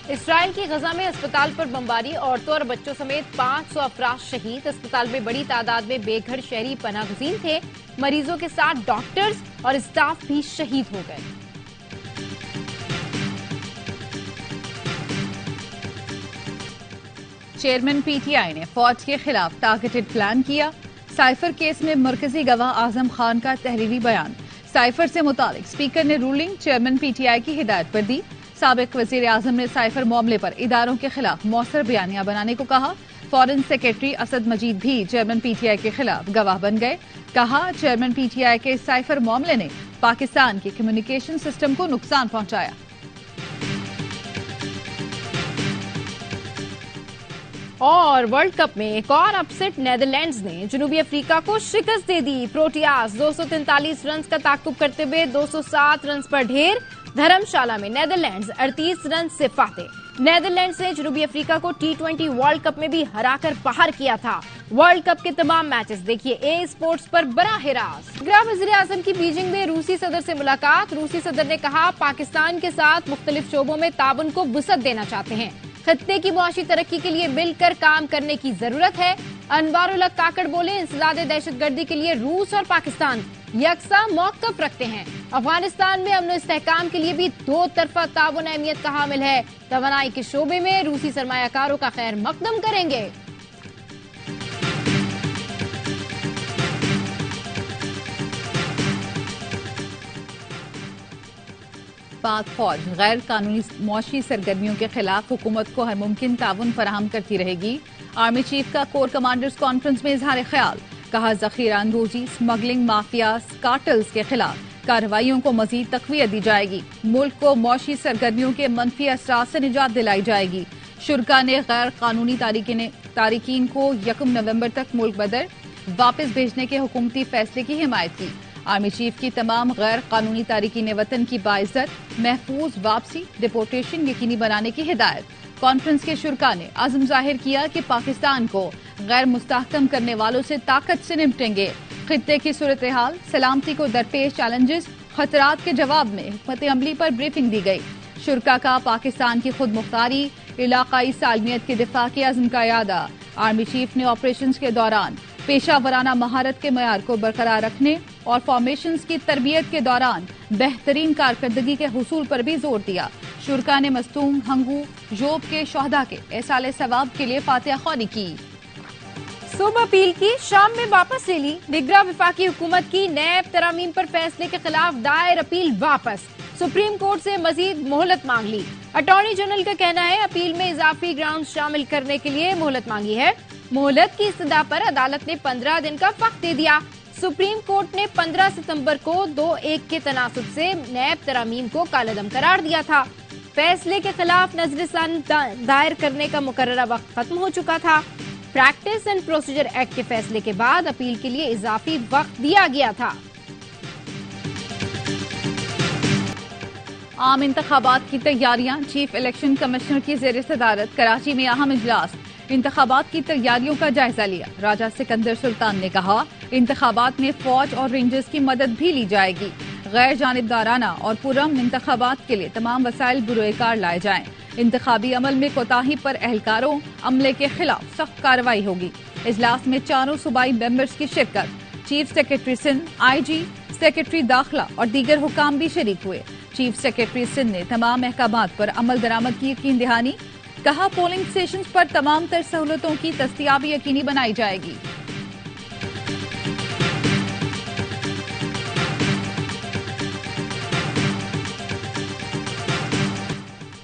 اسرائیل کی غزہ میں اسپتال پر بمباری، عورتوں اور بچوں سمیت 500 افراد شہید۔ اسپتال میں بڑی تعداد میں بے گھر شہری پناہ گزین تھے۔ مریضوں کے ساتھ ڈاکٹرز اور اسٹاف بھی شہید ہو گئے۔ چیئرمین پی ٹی آئی نے فوج کے خلاف ٹارگیٹڈ پلان کیا۔ سائفر کیس میں مرکزی گواہ اعظم خان کا تحریری بیان۔ سائفر سے متعلق اسپیکر نے رولنگ چیئرمین پی ٹی آئی کی ہدایت پر دی۔ سابق وزیر اعظم نے سائفر معاملے پر اداروں کے خلاف مؤثر بیانیہ بنانے کو کہا۔ فارن سیکرٹری اسد مجید بھی چیئرمین پی ٹی آئی کے خلاف گواہ بن گئے۔ کہا چیئرمین پی ٹی آئی کے سائفر معاملے نے پاکستان کے کمیونیکیشن سسٹم کو نقصان پہنچایا۔ اور ورلڈ کپ میں ایک اور اپسٹ، نیدرلینڈز نے جنوبی افریقہ کو شکست دے دی۔ پروٹیاز 243 رنز کا تعاقب کرتے ہوئے 207 رنز پر ڈھیر۔ دھرم شالہ میں نیدرلینڈز 38 رنز سے فاتح۔ نیدرلینڈز نے جنوبی افریقہ کو T20 ورلڈ کپ میں بھی ہرا کر باہر کیا تھا۔ ورلڈ کپ کے تمام میچز دیکھیے اے اسپورٹس پر براہ راست۔ وزیر اعظم کی بیجنگ میں روسی صدر سے ملاقات۔ روسی صدر نے کہا پاکستان کے ساتھ مختلف شعبوں میں تعاون کو وسعت دینا چاہتے ہیں۔ خطے کی معاشی ترقی کے لیے مل کر کام کرنے کی ضرورت ہے۔ انوار الحق کاکڑ بولے انسداد دہشت گردی کے لیے روس اور پاکستان یکساں موقف رکھتے ہیں۔ افغانستان میں امن و استحکام کے لیے بھی دو طرفہ تعاون اہمیت کا حامل ہے۔ توانائی کے شعبے میں روسی سرمایہ کاروں کا خیر مقدم کریں گے۔ پاک فوج غیر قانونی معاشی سرگرمیوں کے خلاف حکومت کو ہر ممکن تعاون فراہم کرتی رہے گی۔ آرمی چیف کا کور کمانڈرز کانفرنس میں اظہار خیال۔ کہا ذخیرہ اندوزی، اسمگلنگ مافیاز، کارٹلز کے خلاف کارروائیوں کو مزید تقویت دی جائے گی۔ ملک کو معاشی سرگرمیوں کے منفی اثرات سے نجات دلائی جائے گی۔ شرکا نے غیر قانونی تارکین کو 1 نومبر تک ملک بدر واپس بھیجنے کے حکومتی فیصلے کی حمایت کی۔ آرمی چیف کی تمام غیر قانونی تارکین وطن کی باعزت محفوظ واپسی ڈپورٹیشن یقینی بنانے کی ہدایت۔ کانفرنس کے شرکا نے عزم ظاہر کیا کہ پاکستان کو غیر مستحکم کرنے والوں سے طاقت سے نمٹیں گے۔ خطے کی صورتحال، سلامتی کو درپیش چیلنجز، خطرات کے جواب میں حکمت عملی پر بریفنگ دی گئی۔ شرکا کا پاکستان کی خود مختاری، علاقائی سالمیت کے دفاع کے عزم کا اعادہ۔ آرمی چیف نے آپریشنز کے دوران پیشہ ورانہ مہارت کے معیار کو برقرار رکھنے اور فارمیشنز کی تربیت کے دوران بہترین کارکردگی کے حصول پر بھی زور دیا۔ شرکا نے مصدوم ہنگو یوب کے شہداء کے ایصال ثواب کے لیے فاتحہ خوانی کی۔ صبح اپیل کی، شام میں واپس لے لی۔ نگراں وفاقی حکومت کی نیب ترامیم پر فیصلے کے خلاف دائر اپیل واپس۔ سپریم کورٹ سے مزید مہلت مانگ لی۔ اٹارنی جنرل کا کہنا ہے اپیل میں اضافی گراؤنڈ شامل کرنے کے لیے مہلت مانگی ہے۔ مہلت کی استدعا پر عدالت نے 15 دن کا وقت دے دیا۔ سپریم کورٹ نے 15 ستمبر کو 2-1 کے تناسب سے نیب ترامیم کو کالعدم قرار دیا تھا۔ فیصلے کے خلاف نظر ثانی دائر کرنے کا مقررہ وقت ختم ہو چکا تھا۔ پریکٹس اینڈ پروسیجر ایکٹ کے فیصلے کے بعد اپیل کے لیے اضافی وقت دیا گیا تھا۔ عام انتخابات کی تیاریاں، چیف الیکشن کمشنر کی زیر صدارت کراچی میں اہم اجلاس۔ انتخابات کی تیاریوں کا جائزہ لیا۔ راجہ سکندر سلطان نے کہا انتخابات میں فوج اور رینجرز کی مدد بھی لی جائے گی۔ غیر جانبدارانہ اور پرامن انتخابات کے لیے تمام وسائل بروئے کار لائے جائیں۔ انتخابی عمل میں کوتاہی پر اہلکاروں، عملے کے خلاف سخت کارروائی ہوگی۔ اجلاس میں 4 صوبائی ممبرز کی شرکت۔ چیف سیکرٹری سندھ، آئی جی، سیکرٹری داخلہ اور دیگر حکام بھی شریک ہوئے۔ چیف سیکرٹری سندھ نے تمام احکامات پر عمل درآمد کی یقین دہانی۔ کہا پولنگ اسٹیشنز پر تمام تر سہولتوں کی دستیابی یقینی بنائی جائے گی۔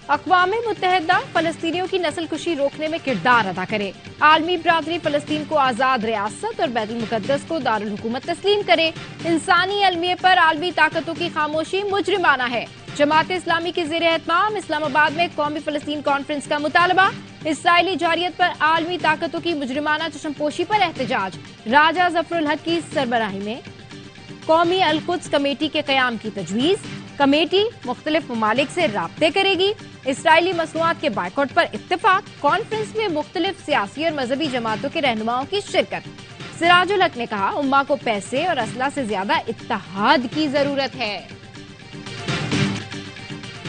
اقوام متحدہ فلسطینیوں کی نسل کشی روکنے میں کردار ادا کرے۔ عالمی برادری فلسطین کو آزاد ریاست اور بیت المقدس کو دارالحکومت تسلیم کرے۔ انسانی المیے پر عالمی طاقتوں کی خاموشی مجرمانہ ہے۔ جماعت اسلامی کے زیر اہتمام اسلام آباد میں قومی فلسطین کانفرنس کا مطالبہ۔ اسرائیلی جارحیت پر عالمی طاقتوں کی مجرمانہ چشم پوشی پر احتجاج۔ راجہ ظفر الحق کی سربراہی میں قومی القدس کمیٹی کے قیام کی تجویز۔ کمیٹی مختلف ممالک سے رابطے کرے گی۔ اسرائیلی مصنوعات کے بائیکاٹ پر اتفاق۔ کانفرنس میں مختلف سیاسی اور مذہبی جماعتوں کے رہنماؤں کی شرکت۔ سراج الحق نے کہا امہ کو پیسے اور اسلحہ سے زیادہ اتحاد کی ضرورت ہے۔